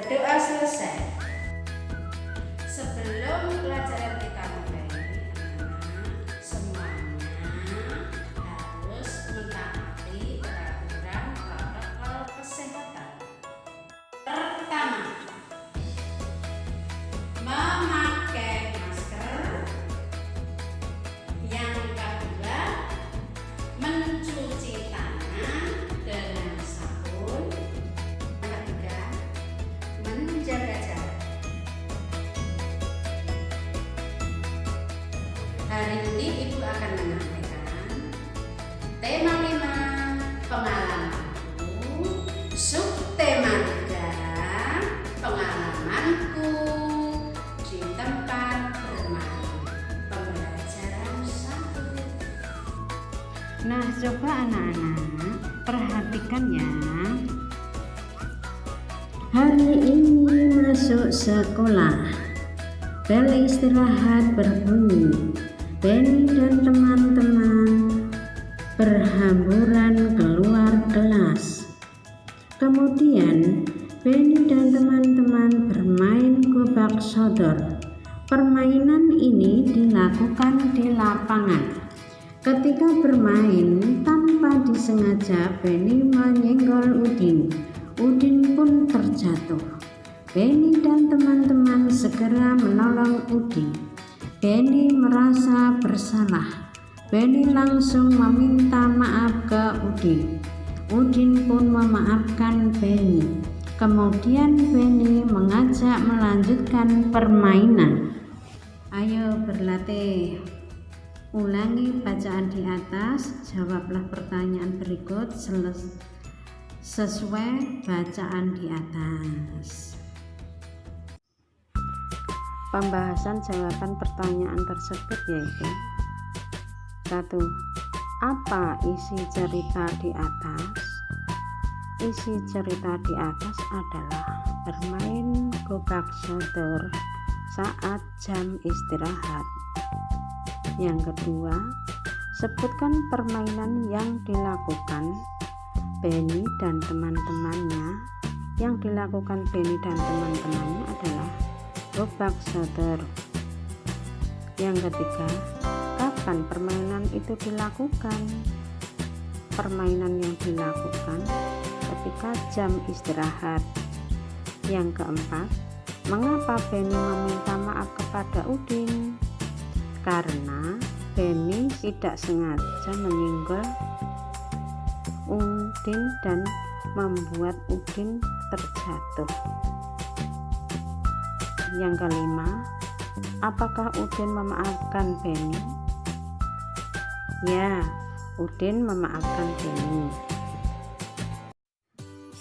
berdoa selesai. Sebelum pelajaran kita mulai, semuanya harus mentaati peraturan protokol kesehatan. Pertama, memakai masker. Yang kedua, mencuci tangan dengan sabun. Yang ketiga, menjaga jarak. Hari ini Ibu akan menyampaikan tema 5 pengalamanku, subtema 3 pengalamanku di tempat bermain, pembelajaran 1. Nah, coba anak-anak perhatikan ya. Hari ini masuk sekolah. Bel istirahat berbunyi. Benny dan teman-teman berhamburan keluar kelas. Kemudian Benny dan teman-teman bermain gobak sodor. Permainan ini dilakukan di lapangan. Ketika bermain, tanpa disengaja Benny menyenggol Udin. Udin pun terjatuh. Benny dan teman-teman segera menolong Udin. Benny merasa bersalah. Benny langsung meminta maaf ke Udin. Udin pun memaafkan Benny. Kemudian Benny mengajak melanjutkan permainan. Ayo berlatih. Ulangi bacaan di atas, jawablah pertanyaan berikut sesuai bacaan di atas. Pembahasan jawaban pertanyaan tersebut yaitu 1. Apa isi cerita di atas? Isi cerita di atas adalah bermain gobak sodor saat jam istirahat. Yang kedua, sebutkan permainan yang dilakukan Benny dan teman-temannya. Yang dilakukan Benny dan teman-temannya adalah gobak sodor. Yang ketiga, kapan permainan itu dilakukan? Permainan yang dilakukan ketika jam istirahat. Yang keempat, mengapa Benny meminta maaf kepada Udin? Karena Benny tidak sengaja menyinggol Udin dan membuat Udin terjatuh. Yang kelima, apakah Udin memaafkan Benny? Ya, Udin memaafkan Benny.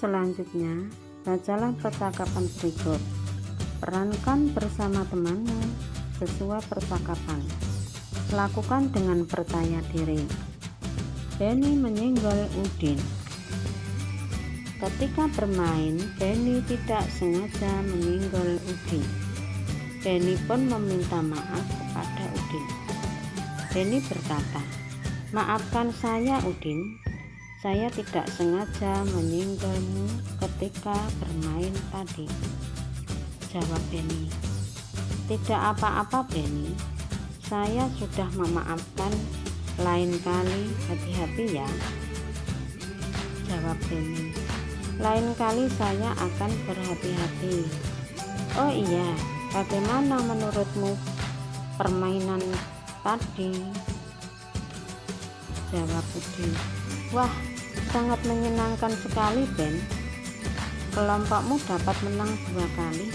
Selanjutnya, bacalah percakapan berikut. Perankan bersama temanmu sesuai percakapan. Lakukan dengan percaya diri. Benny menyenggol Udin. Ketika bermain, Benny tidak sengaja menyenggol Udin. Benny pun meminta maaf kepada Udin. Benny berkata, "Maafkan saya, Udin. Saya tidak sengaja menyenggolmu ketika bermain tadi." Jawab Benny, "Tidak apa-apa, Benny. Saya sudah memaafkan. Lain kali hati-hati ya." Jawab Benny, "Lain kali saya akan berhati-hati." "Oh iya, bagaimana menurutmu permainan tadi?" Jawab Udin, "Wah, sangat menyenangkan sekali, Ben. Kelompokmu dapat menang 2 kali."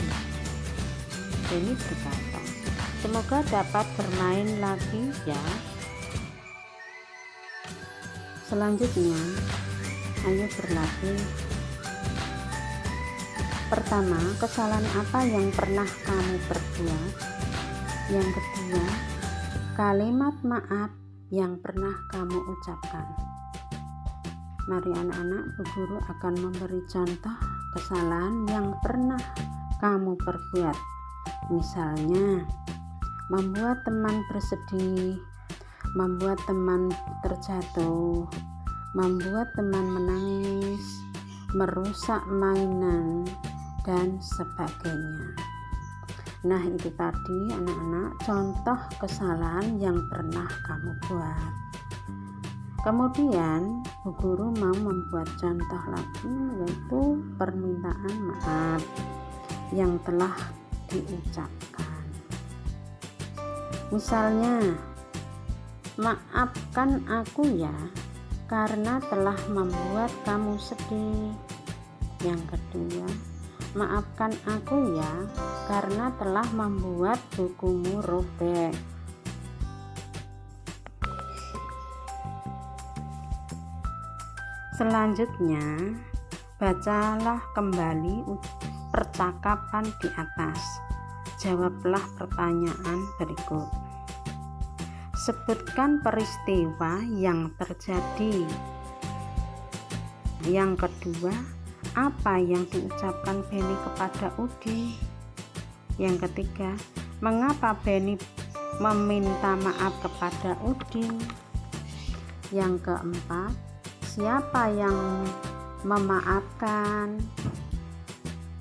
Benny berkata, "Semoga dapat bermain lagi ya." Selanjutnya, ayo berlatih. Pertama, kesalahan apa yang pernah kamu perbuat? Yang kedua, kalimat maaf yang pernah kamu ucapkan. Mari anak-anak, Bu Guru akan memberi contoh kesalahan yang pernah kamu perbuat. Misalnya, membuat teman bersedih, membuat teman terjatuh, membuat teman menangis, merusak mainan, dan sebagainya. Nah, itu tadi anak-anak contoh kesalahan yang pernah kamu buat. Kemudian Bu Guru mau membuat contoh lagi, yaitu permintaan maaf yang telah diucapkan. Misalnya, maafkan aku ya karena telah membuat kamu sedih. Yang kedua, maafkan aku ya karena telah membuat bukumu robek. Selanjutnya, bacalah kembali percakapan di atas. Jawablah pertanyaan berikut. Sebutkan peristiwa yang terjadi. Yang kedua, apa yang diucapkan Benny kepada Udin? Yang ketiga, mengapa Benny meminta maaf kepada Udin? Yang keempat, siapa yang memaafkan?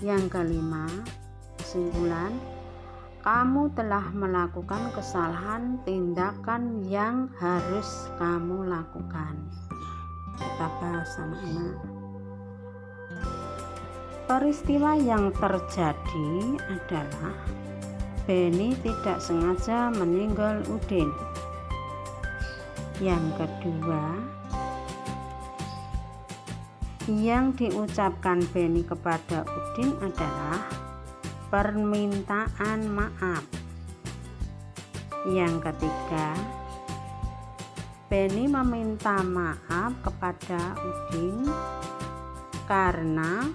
Yang kelima, kesimpulan, kamu telah melakukan kesalahan tindakan yang harus kamu lakukan. Kita bahas anak-anak. Peristiwa yang terjadi adalah Benny tidak sengaja menyinggol Udin. Yang kedua, yang diucapkan Benny kepada Udin adalah permintaan maaf. Yang ketiga, Benny meminta maaf kepada Udin karena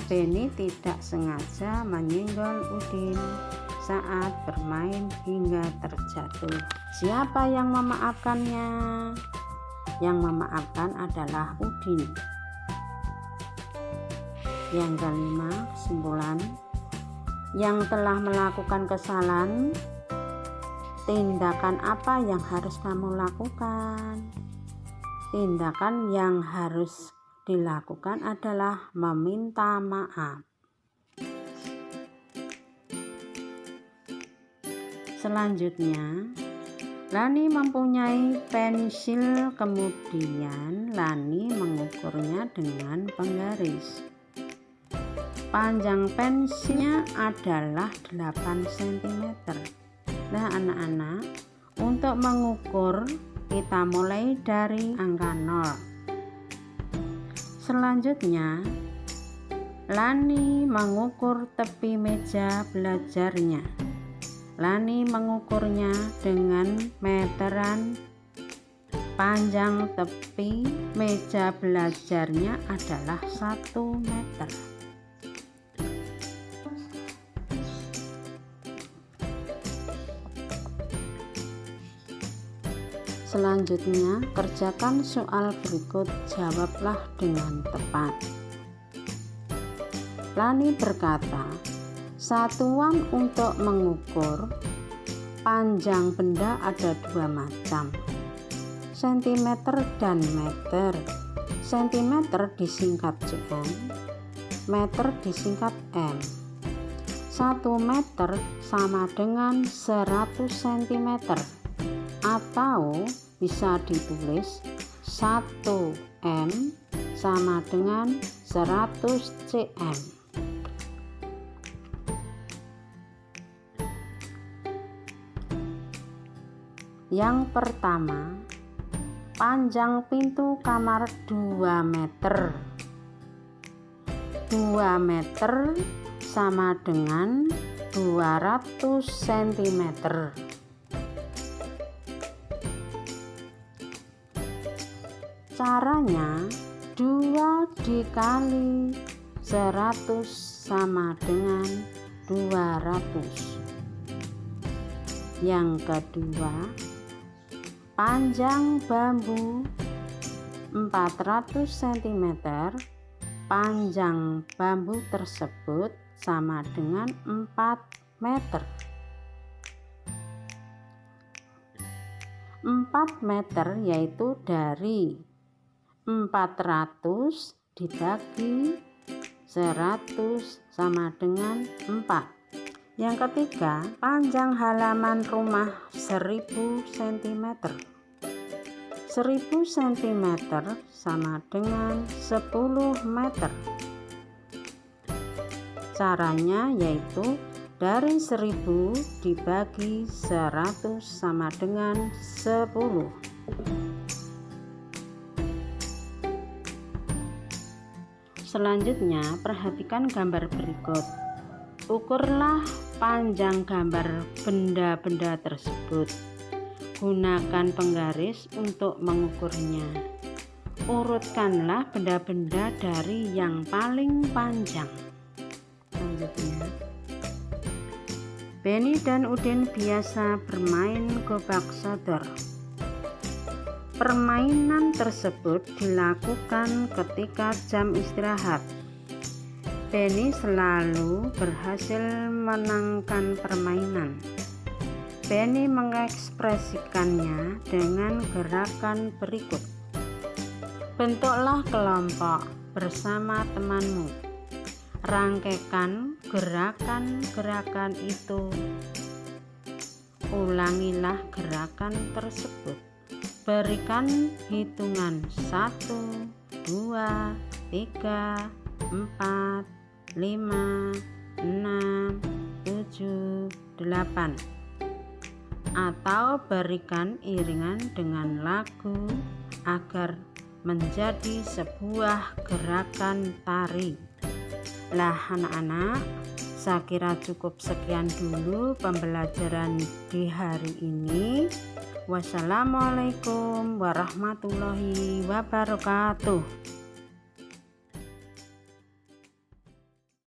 Benny tidak sengaja menyinggol Udin saat bermain hingga terjatuh. Siapa yang memaafkannya? Yang memaafkan adalah Udin. Yang kelima, kesimpulan, yang telah melakukan kesalahan, tindakan apa yang harus kamu lakukan? Tindakan yang harus dilakukan adalah meminta maaf. Selanjutnya, Lani mempunyai pensil, kemudian Lani mengukurnya dengan penggaris. Panjang pensilnya adalah 8 cm. Nah anak-anak, untuk mengukur kita mulai dari angka 0. Selanjutnya, Lani mengukur tepi meja belajarnya. Lani mengukurnya dengan meteran. Panjang tepi meja belajarnya adalah 1 meter. Selanjutnya, kerjakan soal berikut, jawablah dengan tepat. Lani berkata, satuan untuk mengukur panjang benda ada 2 macam, sentimeter dan meter. Sentimeter disingkat cm, meter disingkat m. 1 meter sama dengan 100 cm, atau bisa ditulis 1 m sama dengan 100 cm. Yang pertama, panjang pintu kamar 2 meter. 2 meter sama dengan 200 cm. Caranya 2 dikali 100 sama dengan 200. Yang kedua, panjang bambu 400 cm. Panjang bambu tersebut sama dengan 4 meter. 4 meter yaitu dari 400 dibagi 100 sama dengan 4. Yang ketiga, panjang halaman rumah 1000 cm. 1000 cm sama dengan 10 meter. Caranya yaitu dari 1000 dibagi 100 sama dengan 10. Selanjutnya, perhatikan gambar berikut. Ukurlah panjang gambar benda-benda tersebut. Gunakan penggaris untuk mengukurnya. Urutkanlah benda-benda dari yang paling panjang. Selanjutnya, Benny dan Udin biasa bermain gobak sodor. Permainan tersebut dilakukan ketika jam istirahat. Benny selalu berhasil menangkan permainan. Benny mengekspresikannya dengan gerakan berikut. Bentuklah kelompok bersama temanmu. Rangkaikan gerakan-gerakan itu. Ulangilah gerakan tersebut. Berikan hitungan 1, 2, 3, 4, 5, 6, 7, 8. Atau berikan iringan dengan lagu agar menjadi sebuah gerakan tari. Lah anak-anak, saya kira cukup sekian dulu pembelajaran di hari ini. Wassalamualaikum warahmatullahi wabarakatuh.